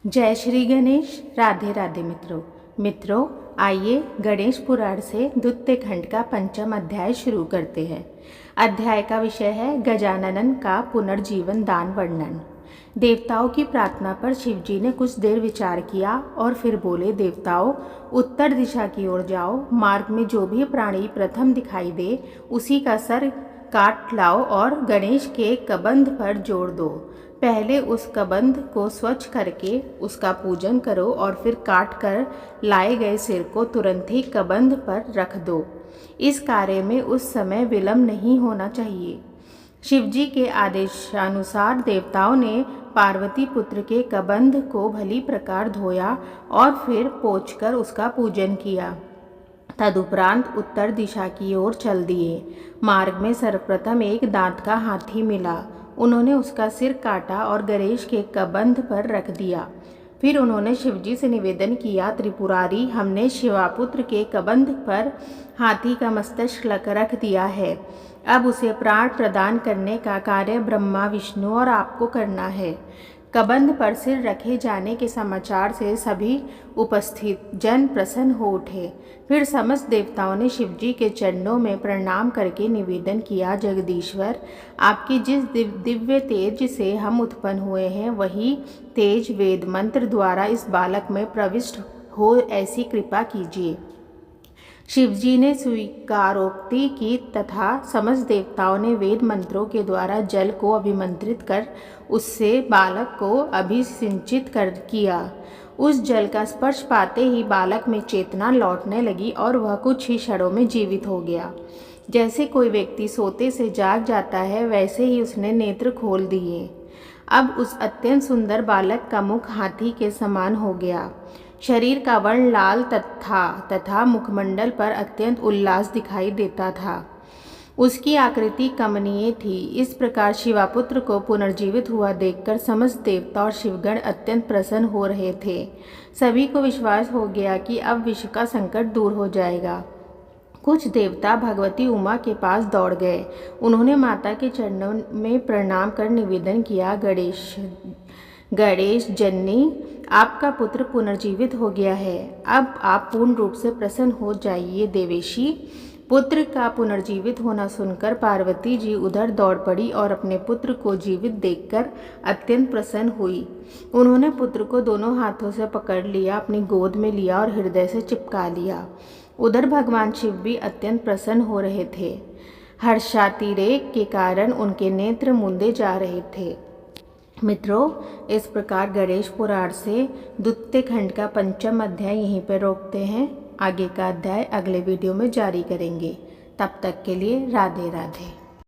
जय श्री गणेश। राधे राधे मित्रों आइए गणेश पुराण से द्वितीय खंड का पंचम अध्याय शुरू करते हैं। अध्याय का विषय है गजानन का पुनर्जीवन दान वर्णन। देवताओं की प्रार्थना पर शिवजी ने कुछ देर विचार किया और फिर बोले, देवताओं, उत्तर दिशा की ओर जाओ। मार्ग में जो भी प्राणी प्रथम दिखाई दे उसी का सर काट लाओ और गणेश के कबंध पर जोड़ दो। पहले उस कबंध को स्वच्छ करके उसका पूजन करो और फिर काट कर लाए गए सिर को तुरंत ही कबंध पर रख दो। इस कार्य में उस समय विलंब नहीं होना चाहिए। शिवजी के आदेशानुसार देवताओं ने पार्वती पुत्र के कबंध को भली प्रकार धोया और फिर पोंछकर उसका पूजन किया। तदुपरांत उत्तर दिशा की ओर चल दिए। मार्ग में सर्वप्रथम एक दांत का हाथी मिला। उन्होंने उसका सिर काटा और गणेश के कबंध पर रख दिया। फिर उन्होंने शिवजी से निवेदन किया, त्रिपुरारी, हमने शिवापुत्र के कबंध पर हाथी का मस्तक रख दिया है। अब उसे प्राण प्रदान करने का कार्य ब्रह्मा, विष्णु और आपको करना है। कबंध पर सिर रखे जाने के समाचार से सभी उपस्थित जन प्रसन्न हो उठे। फिर समस्त देवताओं ने शिवजी के चरणों में प्रणाम करके निवेदन किया, जगदीश्वर, आपके जिस दिव्य तेज से हम उत्पन्न हुए हैं वही तेज वेद मंत्र द्वारा इस बालक में प्रविष्ट हो, ऐसी कृपा कीजिए। शिवजी ने स्वीकारोक्ति की तथा समस्त देवताओं ने वेद मंत्रों के द्वारा जल को अभिमंत्रित कर उससे बालक को अभिसिंचित कर किया। उस जल का स्पर्श पाते ही बालक में चेतना लौटने लगी और वह कुछ ही क्षणों में जीवित हो गया। जैसे कोई व्यक्ति सोते से जाग जाता है वैसे ही उसने नेत्र खोल दिए। अब उस अत्यंत सुंदर बालक का मुख हाथी के समान हो गया। शरीर का वर्ण लाल तथा मुखमंडल पर अत्यंत उल्लास दिखाई देता था। उसकी आकृति कमनीय थी। इस प्रकार शिवापुत्र को पुनर्जीवित हुआ देखकर समस्त देवता और शिवगण अत्यंत प्रसन्न हो रहे थे। सभी को विश्वास हो गया कि अब विश्व का संकट दूर हो जाएगा। कुछ देवता भगवती उमा के पास दौड़ गए। उन्होंने माता के चरणों में प्रणाम कर निवेदन किया, गणेश जननी, आपका पुत्र पुनर्जीवित हो गया है। अब आप पूर्ण रूप से प्रसन्न हो जाइए। देवेशी, पुत्र का पुनर्जीवित होना सुनकर पार्वती जी उधर दौड़ पड़ी और अपने पुत्र को जीवित देखकर अत्यंत प्रसन्न हुई। उन्होंने पुत्र को दोनों हाथों से पकड़ लिया, अपनी गोद में लिया और हृदय से चिपका लिया। उधर भगवान शिव भी अत्यंत प्रसन्न हो रहे थे। हर्षातिरेक के कारण उनके नेत्र मूंदे जा रहे थे। मित्रों, इस प्रकार गणेश पुराण से द्वितीय खंड का पंचम अध्याय यहीं पर रोकते हैं। आगे का अध्याय अगले वीडियो में जारी करेंगे। तब तक के लिए राधे राधे।